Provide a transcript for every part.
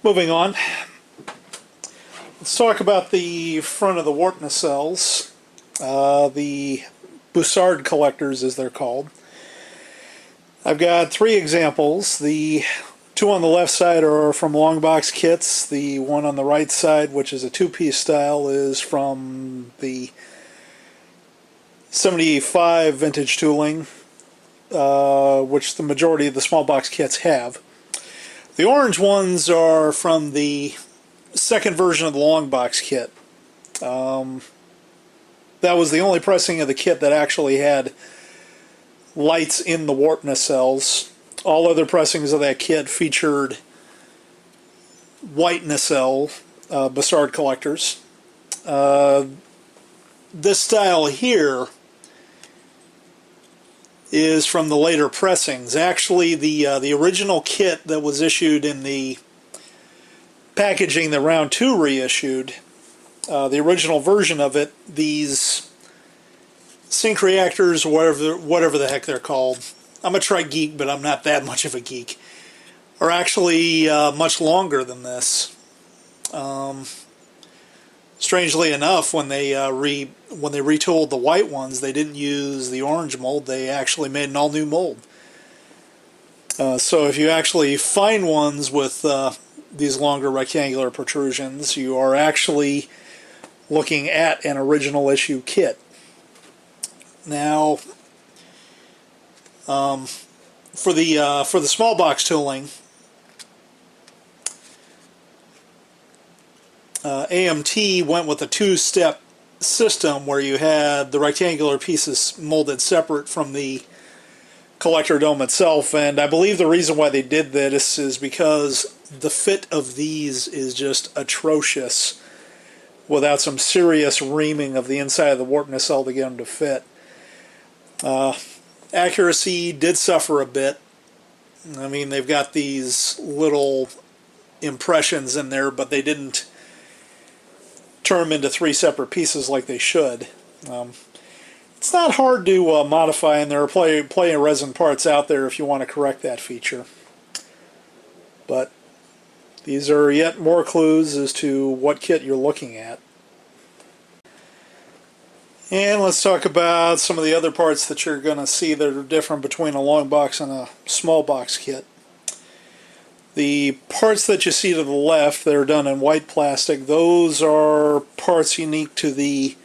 Moving on, let's talk about the front of the warp nacelles, the Bussard collectors as they're called. I've got three examples. The two on the left side are from long box kits. The one on the right side, which is a two-piece style, is from the 75 vintage tooling, which the majority of the small box kits have. The orange ones are from the second version of the long box kit. That was the only pressing of the kit that actually had lights in the warp nacelles. All other pressings of that kit featured white nacelle Bussard collectors. This style here is from the later pressings. Actually, the original kit that was issued in the packaging that Round 2 reissued, the original version of it, these sync reactors, whatever the heck they're called, I'm a Trek geek, but I'm not that much of a geek, are actually much longer than this. Strangely enough, when they retooled the white ones, they didn't use the orange mold. They actually made an all-new mold. So if you actually find ones with these longer rectangular protrusions, you are actually looking at an original issue kit. Now, for the small box tooling, AMT went with a two-step system where you had the rectangular pieces molded separate from the collector dome itself, and I believe the reason why they did this is because the fit of these is just atrocious without some serious reaming of the inside of the warp nacelle to get them to fit. Accuracy did suffer a bit. I mean, they've got these little impressions in there, but they didn't turn them into three separate pieces like they should. It's not hard to modify, and there are plenty of resin parts out there if you want to correct that feature. But these are yet more clues as to what kit you're looking at. And let's talk about some of the other parts that you're going to see that are different between a long box and a small box kit. The parts that you see to the left that are done in white plastic, those are parts unique to the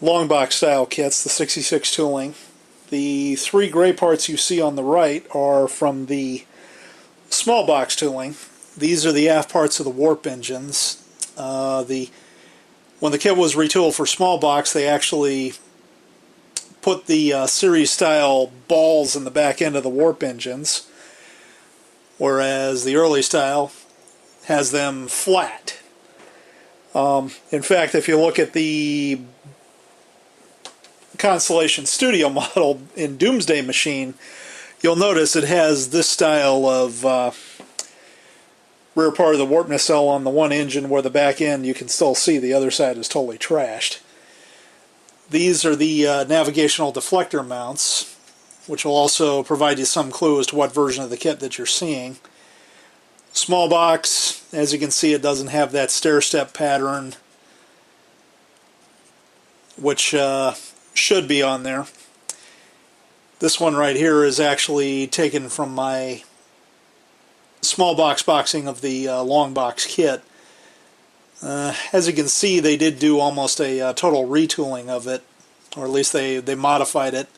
long box style kits, the 66 tooling. The three gray parts you see on the right are from the small box tooling. These are the aft parts of the warp engines. When the kit was retooled for small box, they actually put the series style balls in the back end of the warp engines, whereas the early style has them flat. In fact, if you look at the Constellation Studio model in Doomsday Machine, you'll notice it has this style of rear part of the warp nacelle on the one engine, where the back end you can still see, the other side is totally trashed. These are the navigational deflector mounts, which will also provide you some clue as to what version of the kit that you're seeing. Small box, as you can see, it doesn't have that stair-step pattern, which should be on there. This one right here is actually taken from my small box boxing of the long box kit. As you can see, they did do almost a total retooling of it, or at least they modified it.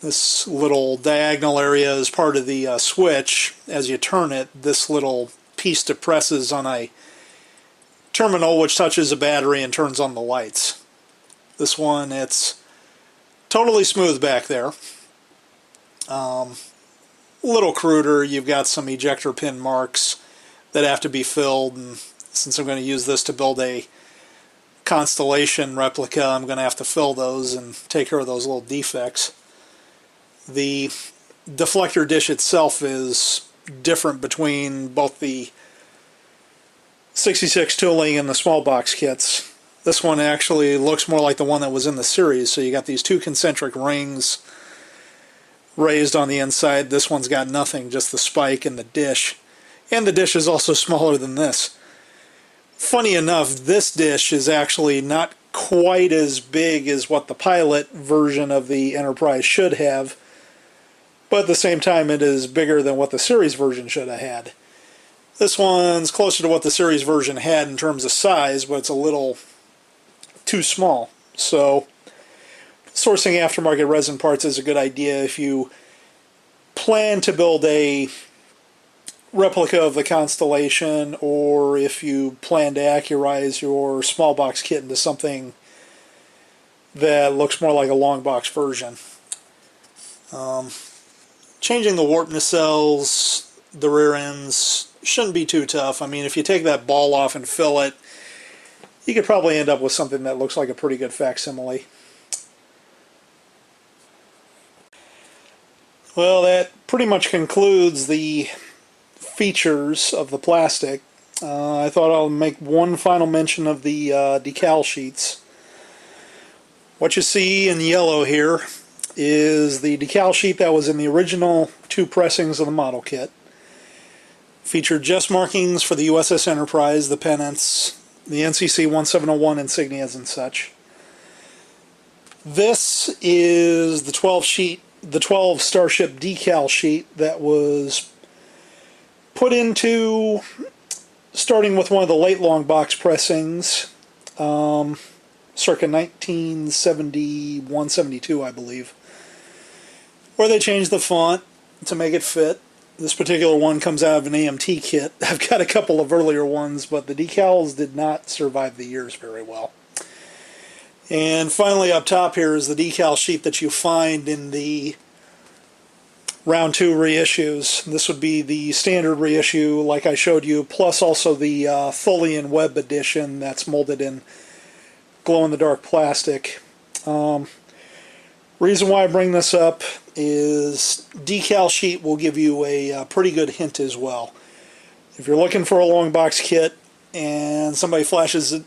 This little diagonal area is part of the switch. As you turn it, this little piece depresses on a terminal which touches a battery and turns on the lights. This one, it's totally smooth back there. Little cruder, you've got some ejector pin marks that have to be filled, and since I'm going to use this to build a Constellation replica, I'm going to have to fill those and take care of those little defects. The deflector dish itself is different between both the 66 tooling and the small box kits. This one actually looks more like the one that was in the series, so you got these two concentric rings raised on the inside. This one's got nothing, just the spike and the dish. And the dish is also smaller than this. Funny enough, this dish is actually not quite as big as what the pilot version of the Enterprise should have, but at the same time it is bigger than what the series version should have had. This one's closer to what the series version had in terms of size, but it's a little too small. So sourcing aftermarket resin parts is a good idea if you plan to build a replica of the Constellation, or if you plan to accurize your small box kit into something that looks more like a long box version. Changing the warp nacelles, the rear ends, shouldn't be too tough. I mean, if you take that ball off and fill it, you could probably end up with something that looks like a pretty good facsimile. Well, that pretty much concludes the features of the plastic. I thought I'll make one final mention of the decal sheets. What you see in yellow here is the decal sheet that was in the original 2 pressings of the model kit. Featured just markings for the USS Enterprise, the pennants, the NCC 1701 insignias and such. This is the 12 Starship decal sheet that was put into, starting with one of the late long box pressings, circa 1971-72, I believe, where they changed the font to make it fit. This particular one comes out of an AMT kit. I've got a couple of earlier ones, but the decals did not survive the years very well. And finally up top here is the decal sheet that you find in the round 2 reissues. This would be the standard reissue like I showed you, plus also the Tholian Web edition that's molded in glow-in-the-dark plastic. Reason why I bring this up is decal sheet will give you a pretty good hint as well. If you're looking for a long box kit and somebody flashes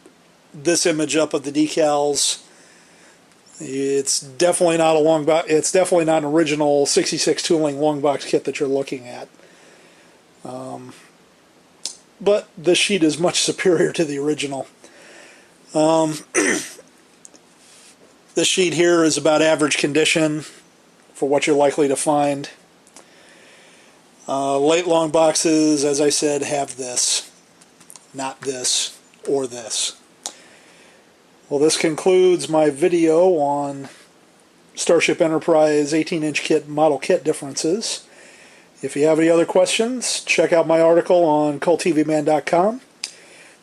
this image up of the decals, it's definitely not a long box. It's definitely not an original 66 tooling long box kit that you're looking at. But this sheet is much superior to the original. This sheet here is about average condition for what you're likely to find. Late long boxes, as I said, have this, not this or this. Well, this concludes my video on Starship Enterprise 18-inch kit model kit differences. If you have any other questions, check out my article on culttvman.com.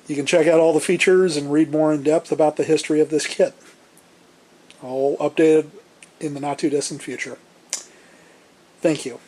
You can check out all the features and read more in depth about the history of this kit. I'll update it in the not too distant future. Thank you.